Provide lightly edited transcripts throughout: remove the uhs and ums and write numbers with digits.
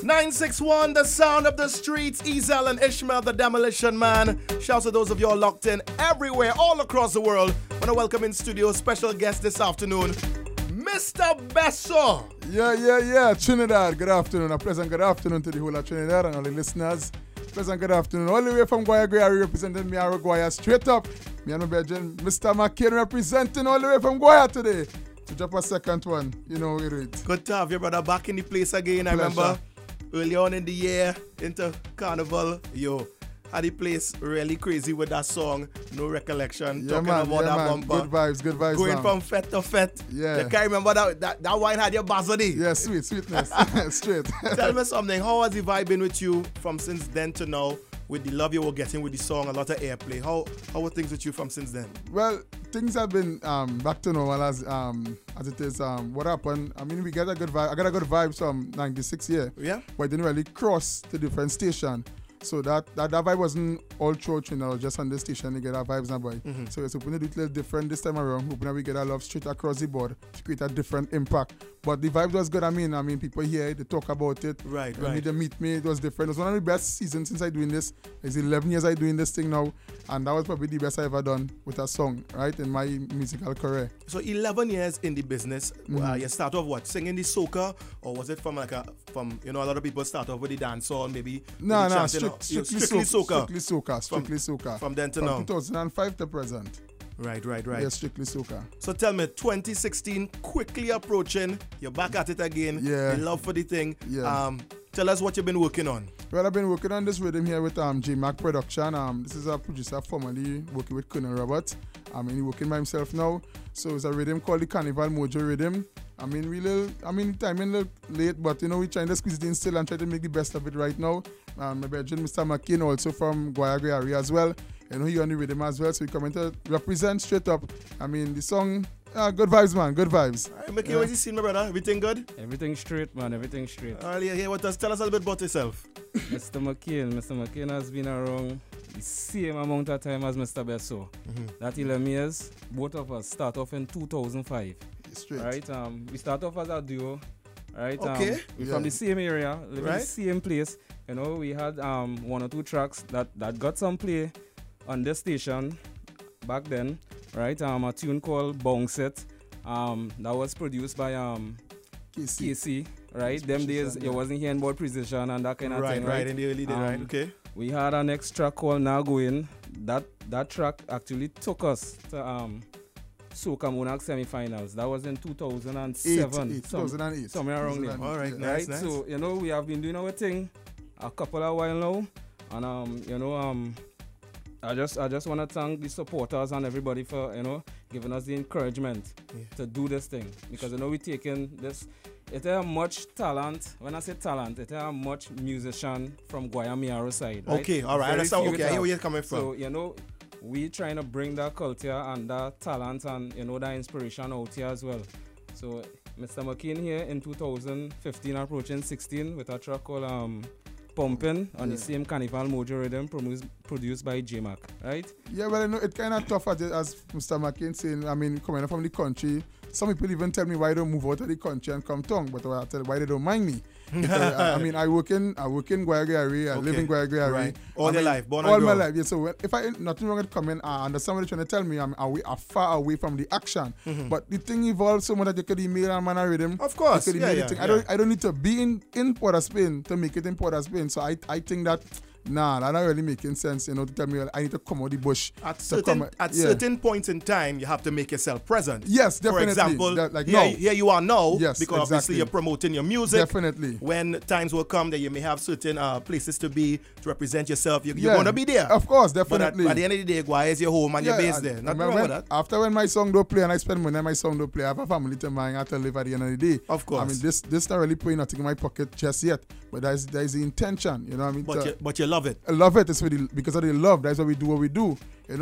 961, the sound of the streets. Ezel and Ishmael, the Demolition man. Shouts to those of you all locked in everywhere, all across the world. I want to welcome in studio special guest this afternoon, Mr. Bessor. Yeah. Trinidad, good afternoon. A pleasant good afternoon to the whole of Trinidad and all the listeners. Pleasant good afternoon. All the way from Guaya, representing me, Guaya, straight up. Me and my bedroom, Mr. Mc Kain, representing all the way from Guaya today. To drop a second one, you know we do it. Good to have your brother back in the place again. Pleasure. I remember early on in the year, into Carnival, had the place really crazy with that song, No Recollection, talking about that bumper. Good vibes, going man. from fete to fete. Yeah. You can't remember that wine had your buzzardy. Yeah, sweetness. Straight. Tell me something, how has the vibe been with you from since then to now? With the love you were getting with the song, a lot of airplay. How were things with you from since then? Well, things have been back to normal as it is. What happened? I mean, we get a good vibe. I got a good vibe from 96 here. Yeah. But it didn't really cross to different station. So that vibe wasn't all through Trinidad, just on the station. You get our vibes now, boy. Mm-hmm. So it's hoping to do it a little different this time around. Hoping that we get our love straight across the board to create a different impact. But the vibe was good. I mean, people here, they talk about it. Right. They meet me, it was different. It was one of the best seasons since I doing this. It's 11 years I doing this thing now. And that was probably the best I ever done with a song, right, in my musical career. So 11 years in the business, you start off what, singing the soca? Or was it from a lot of people start off with the dancehall, maybe? No, strictly soca. From then to now? From 2005 to present. Right. Yeah, strictly soca. So tell me, 2016 quickly approaching. You're back at it again. Yeah. The love for the thing. Yeah. Tell us what you've been working on. Well, I've been working on this rhythm here with J-Mac Production. This is a producer formerly working with Colonel Robert. He's working by himself now. So it's a rhythm called the Carnival Mojo Riddim. Timing a little late, but we're trying to squeeze it in still and try to make the best of it right now. My bedroom, Mr. Mc Kain, also from Guaya area as well. He on the rhythm as well, so we coming to represent straight up. The song, good vibes, man, good vibes. All right, Mc Kain, what you seen, my brother? Everything good? Everything straight, man, everything straight. Tell us a little bit about yourself. Mr. Mc Kain has been around the same amount of time as Mr. Bessor. That 11 years, both of us start off in 2005. Straight. Right, we start off as a duo. Right, okay. We're from the same area, live in the same place. We had one or two tracks that got some play on this station back then. Right, a tune called Bounce It. That was produced by KC. Right, them days you wasn't hearing about precision and that kind of thing. Right, in the early days, right, okay. We had our next track called Now Going. That track actually took us to Soca Monarch semi-finals. That was in 2007. 2008. Somewhere around there. All right, nice. So, we have been doing our thing a couple of while now. And, I just want to thank the supporters and everybody for, giving us the encouragement to do this thing. Because, we taking this, it has much talent. When I say talent, it has much musician from Guaya Miaro side. Right? Okay, all right, I understand. Okay, I hear where you're coming from. So, we trying to bring that culture and that talent and that inspiration out here as well. So Mr. Mc Kain here in 2015 approaching 16 with a track called Pumpin' on the same Carnival Mojo Riddim produced by J-Mac, right? Yeah, well, it's kind of tough as Mr. Mc Kain saying, coming from the country, some people even tell me why I don't move out of the country and come tongue, but I tell them why they don't mind me. Because, I work in Guaya area, I live in Guaya area. Right. All your life, born and all grown. my life, yeah. So if I nothing wrong with coming, I understand what you're trying to tell me. I'm far away from the action. But the thing evolves so much that you could email a man and rhythm. Of course, I don't need to be in Port of Spain to make it in Port of Spain. So I think that that's not really making sense, to tell me I need to come out the bush. At certain points in time, you have to make yourself present. Yes, definitely. For example, here you are now, because obviously you're promoting your music. Definitely. When times will come that you may have certain places to be to represent yourself, you're going to be there. Of course, definitely. But at the end of the day, Guaya is your home and you're based there. Nothing wrong with that. After when my song don't play and I spend money on my song don't play, I have a family to mind. I have to live at the end of the day. Of course. This not really putting nothing in my pocket just yet, but there's the intention, But you love it. I love it. It's because of the love. That's why we do what we do.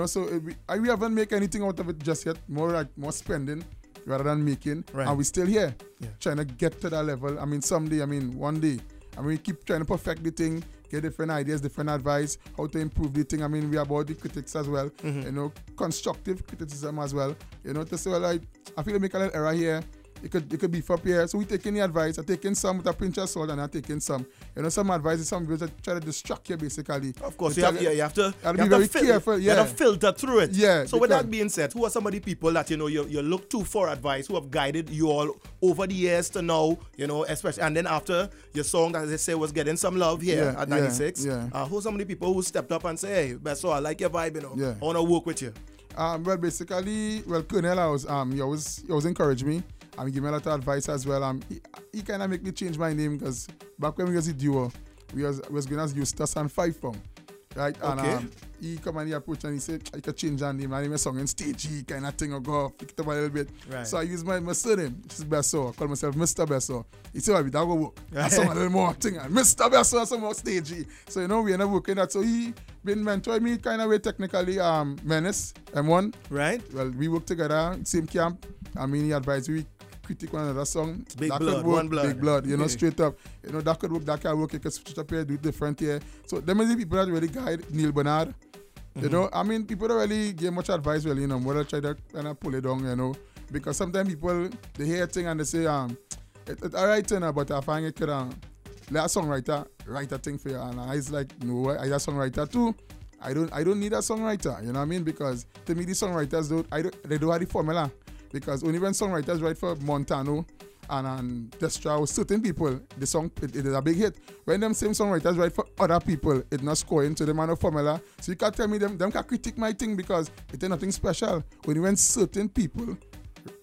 So we haven't make anything out of it just yet. More spending rather than making. Right. And we're still here, trying to get to that level. Someday, one day. We keep trying to perfect the thing, get different ideas, different advice, how to improve the thing. We are about the critics as well. Constructive criticism as well. To say, I feel like make a little error here. it could be for here. So we taking the advice, I taking some with a pinch of salt and I taking some. You know, some advice is some people that try to distract you basically. Of course, you have to be very careful. You have to filter through it. Yeah. So with that being said, who are some of the people that, you know, you look to for advice, who have guided you all over the years to now, you know, especially, and then after your song, as they say, was getting some love here at 96. Who are some of the people who stepped up and say, hey, Bessor, I like your vibe, you know, I want to work with you? Well, basically, Colonel, he always encouraged me. He gave me a lot of advice as well. He kind of make me change my name because back when we was a duo, we was going as Eustace and Five Pound, right? Okay. And he come and he approached and he said, I could change our name. My name is song in stagey kind of thing or go off, pick it up a little bit. Right. So I use my surname, which is Bessor. I call myself Mr. Bessor. He said, that will work. I saw a little more thing. Mr. Bessor, some more stagey. So, you know, we end up working that. So he been mentoring me kind of way technically, Menace, M1. Right. Well, we work together, same camp. I mean, he advised we critique one another song. Big that blood, could work, one blood. Big blood, you know, straight up. You know, that could work, that can work, you can switch it up here, do it different here. So, them are the people that really guide Neil Bernard. You know, I mean, people don't really give much advice, really, you know, more try to kind of pull it down, you know, because sometimes people, they hear a thing and they say, it's all right, you know, but I find it could, let a songwriter write a thing for you. And I was like, no, I a songwriter too. I don't need a songwriter, you know what I mean? Because to me, the songwriters they don't have the formula. Because only when songwriters write for Montano and Destra or certain people, the song it is a big hit. When them same songwriters write for other people, it's not scoring to them on a formula. So you can't tell me them can critique my thing because it is nothing special. Only when certain people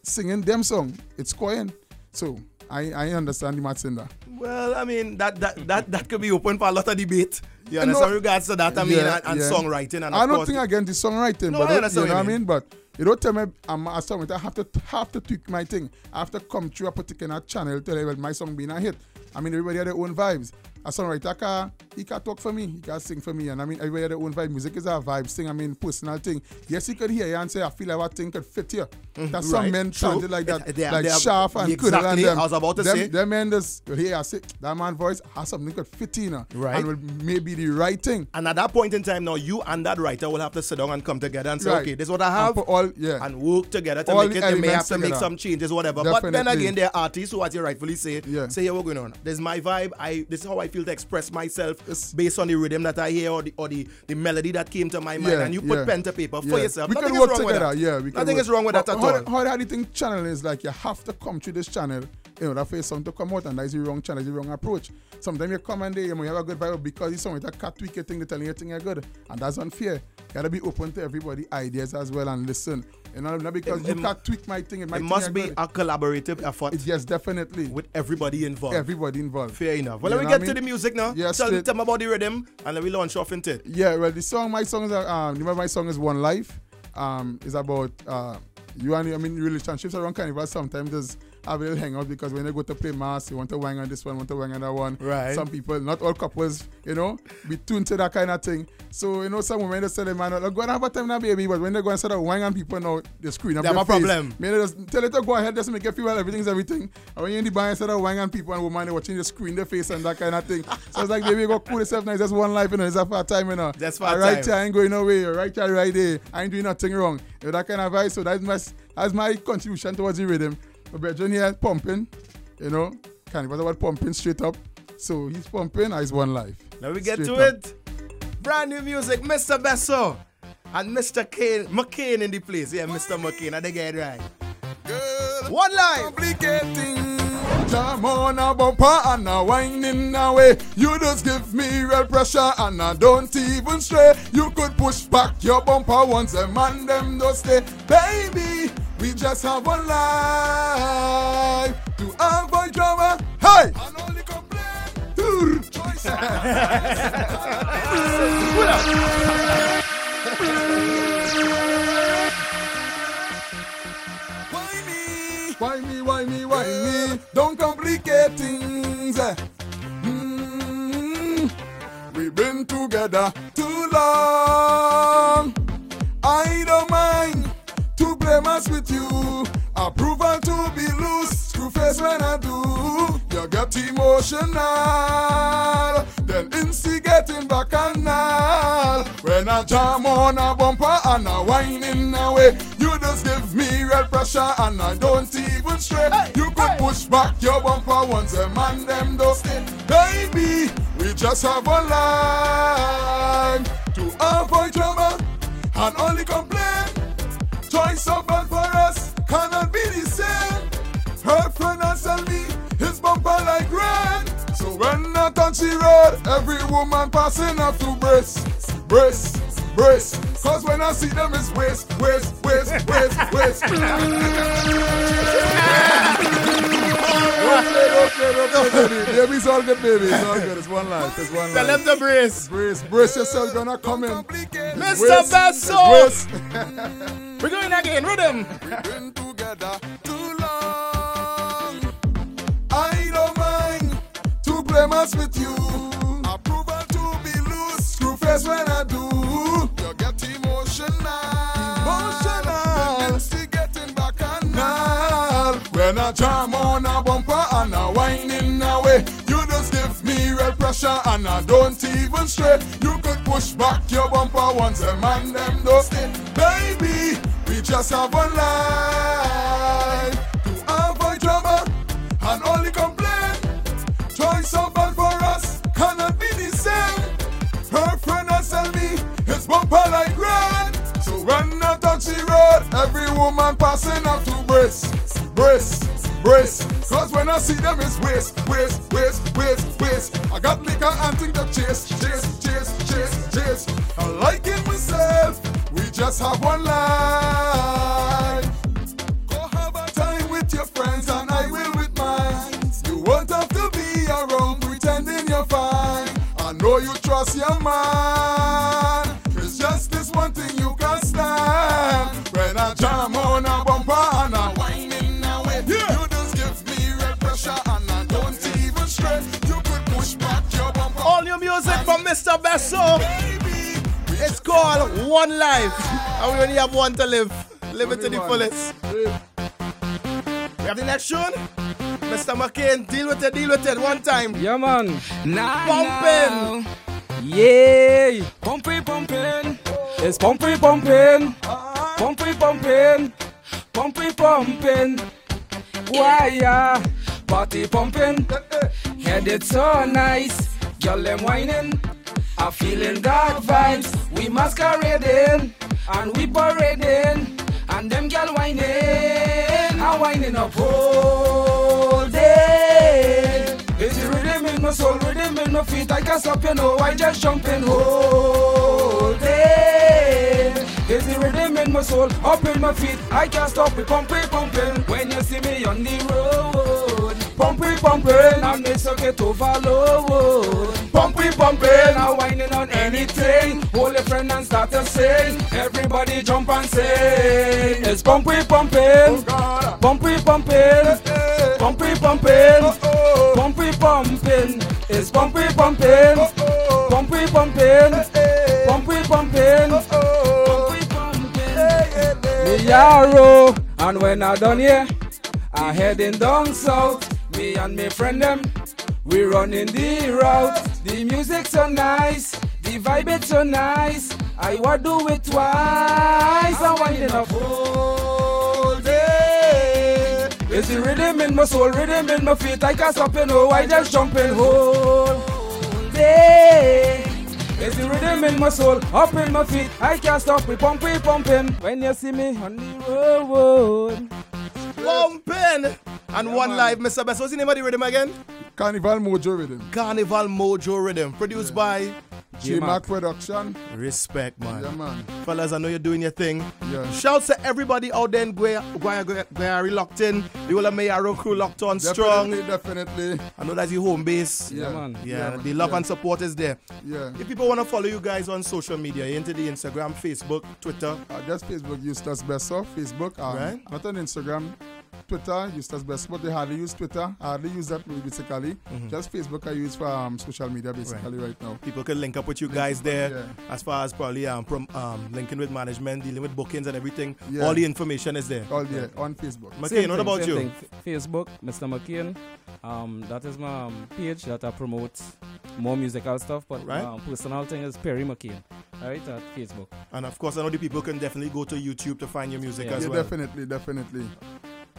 singing them song, it's scoring. So I understand the maths in that. Well, I mean, that could be open for a lot of debate. You understand regards to that, I mean, and songwriting. And I don't think against the songwriting, no, but I understand you know what I mean? But you don't tell me I'm a songwriter, I have to tweak my thing. I have to come through a particular channel to tell you, well, my song being a hit. I mean, everybody has their own vibes. A songwriter, he can talk for me, he can sing for me. And I mean, everybody has their own vibe. Music is a vibe thing, I mean, personal thing. Yes, he could hear you and say, I feel like what thing could fit here. That's some men sounded like that, like Sharp and exactly, Kuddle and them. I was about to say. Them men just, well, here I say, that man's voice has something could fit in. Right. And will maybe the right thing. And at that point in time now, you and that writer will have to sit down and come together and say, okay, this is what I have. And work together to make it. They may have to make some changes, whatever. Definitely. But then again, there are artists who, as you rightfully say, say, here, what's going on? This is my vibe. This is how I feel to express myself based on the rhythm that I hear or the melody that came to my mind. And you put pen to paper for yourself. We can work together. Nothing is wrong with that at all. How do you think channel is like? You have to come through this channel in order for something to come out, and that is the wrong channel, the wrong approach. Sometimes you come and you have a good vibe because it's someone that can't tweak your thing, they're telling you thing you're good. And that's unfair. You gotta be open to everybody's ideas as well and listen. You know, not because you can't tweak my thing. It must be a collaborative effort. Yes, definitely. With everybody involved. Fair enough. Well, let me get to the music now. Yes, tell me about the rhythm and let me launch off into it. Yeah, well, my song is One Life. It's about you and relationships around Carnival sometimes just have a little hangout because when they go to play mass, you want to wang on this one, want to wang on that one. Right. Some people, not all couples, be tuned to that kind of thing. So, some women just tell them, man, go and have a time now, baby, but when they go and start wang on people now, they're screwing up their face. They have a problem. Maybe just tell it to go ahead, just make you feel well, everything's everything. And when you're in the bar and start wang on people and women, they're watching the screen, their face and that kind of thing. So it's like, baby, go cool yourself now, it's just one life, it's a far time, That's far time. Right here, I ain't going nowhere, right here, right there. I ain't doing nothing wrong. That kind of vibe, so that's my contribution towards the rhythm. But Brethren here pumping, Carnival about pumping straight up. So he's pumping, he's One Life. Now we get to it. Brand new music, Mr. Bessor and Mr. Mc Kain in the place. Yeah, Mr. Mc Kain, they get it right. Girl, One Life. Complicating. Jam on a bumper and a whining away. You just give me real pressure and I don't even stray. You could push back your bumper once a man them don't stay. Baby, we just have one life to avoid drama. Hey! And only complain. Choice. Why me? Don't complicate things. We've been together too long. I don't mind to blame us with you. Approval to be loose. Screw face when I do. You get emotional, then instigating bacchanal. When I jam on a bumper and a whining away, you just give me real pressure and I don't even stray. Hey, you could push back your bumper once a man them don't stay. Baby, we just have one line to avoid drama and only complain. Choice of bad for us cannot be the same. Her friend has tell me his bumper like rain. So when I touch the road, every woman passing have to brace, brace, brace. Cause when I see them it's waste, waste, waste, waste, waste. Okay. Baby, it's all good, baby. It's all good. It's one life. It's one life. Tell them to brace. Brace, brace yourself. Gonna come in. Mr. Bessor. We're going again. Rhythm. We've been together too long. I don't mind to blame us with you. Approval to be loose. Screw face when I do. You get emotional. Instigating bacchanal. When I jam on a bumper and I whining away, you just give me real pressure and I don't even stray. You could push back your bumper once a man them don't stay. Baby, we just have one line to avoid drama and only complain. Choice of man for us cannot be the same. Her friend has tell me his bumper like rain. So when I touch the road, every woman passing have to brace, brace, brace. Cause when I see them it's waste, waste, waste, waste, waste. I got liquor and think that chase, chase, chase, chase, chase. I like it myself, we just have one line. Go have a time with your friends and I will with mine. You won't have to be around pretending you're fine. I know you trust your man. It's just this one thing you can stand. When I jam on a bumper and I whining away, you just give me red pressure and I don't even stray. You could push back your bumper. All new music from Mr. Bessor. It's called One Life. And we only have one to live. Live it to the fullest. We have the next tune. Mr. Mc Kain, deal with it one time. Yeah, man. Pumping. Yay. Pumping, pumping. It's pumping, pumping. Pumping, pumping. Pumping, pumping. Why, yeah. Party pumping. Head it so nice. Girl, them whining. I'm feeling dark vibes. We masquerading. And we parading. And them girl whining. I'm whining up all day. It's the rhythm in my soul, rhythm in my feet. I can't stop, you know, I just jumping all day. It's the rhythm in my soul, up in my feet. I can't stop it, pumping, pumping. When you see me on the road, pumping, pumping. And it's okay to follow. Pumping, pumping. I'm whining on anything. Hold a friend and start to sing. Everybody jump and sing. It's pumping, pumping. Pumping, pumping. Pumping, pumping. Pumping, pumping. It's pumping, pumping. Pumping, pumping. Pumping, pumping. Pumping, pumping. Me yarrow. And when I done here, I heading down south. Me and me friend them, we running the route. The music so nice, the vibe it's so nice. I want do it twice. I'm winding up all day. It's the rhythm in my soul, rhythm in my feet. I can't stop, you know, I just jumping whole day. It's the rhythm in my soul, up in my feet. I can't stop, we pumping, pumping. When you see me on the road, pumping. And One Life, Mr. Best. What's the name of the rhythm again? Carnival Mojo Riddim. Carnival Mojo Riddim. Produced by J-Mac Production. Respect, man. Yeah, man. Fellas, I know you're doing your thing. Yeah. Shouts to everybody out there in Guayari locked in. The whole of Mayaro crew locked on strong. Definitely. I know that's your home base. yeah, man. Yeah, the love and support is there. Yeah. If people want to follow you guys on social media, into the Instagram, Facebook, Twitter. Just Facebook, Eustace Bessor. Facebook, Right. not on Instagram. Twitter, Eustace Bessor, but they hardly use Twitter. I hardly use that basically. Just Facebook I use for social media basically right now. People can link up with you guys there. Yeah. As far as probably linking with management, dealing with bookings and everything. Yeah. All the information is there. All there on Facebook. Mc Kain, what about you? Facebook, Mr. Mc Kain. That is my page that I promote more musical stuff, but Right. personal thing is Perry Mc Kain. Alright, at Facebook. And of course, I know the people can definitely go to YouTube to find your music as Yeah, well. definitely.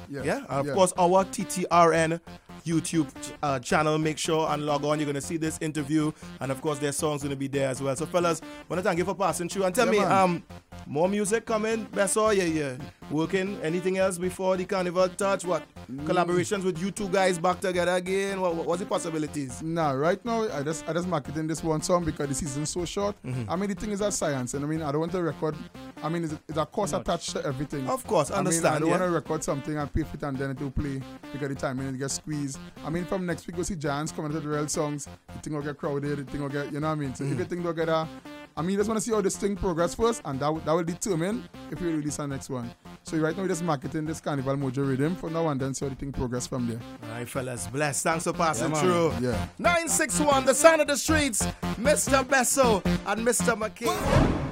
Yeah, and of course, our TTRN YouTube channel. Make sure and log on. You're going to see this interview. And of course, their song's going to be there as well. So, fellas, want to thank you for passing through. And tell me, man. more music coming? Bessor, yeah. Working? Anything else before the Carnival touch? What? Collaborations with you two guys back together again? What's the possibilities? Nah, right now, I just marketing this one song because the season's so short. I mean, the thing is that science. And I mean, I don't want to record. I mean, it's a cost attached to everything. Of course, understand. I don't want to record something and pay for it and then it will play because the timing it gets squeezed. I mean, from next week, we'll see Giants coming to the real songs. The thing will get crowded. The thing will get, you know what I mean? So if you think they'll get I mean, you just want to see how this thing progress first, and that will determine if we release our next one. So right now, we're just marketing this Carnival Mojo Riddim for now and then see how the thing progress from there. All right, fellas. Bless. Thanks for passing man. through. Yeah. 961, the sound of the streets. Mr. Bessor and Mr. Mc Kain.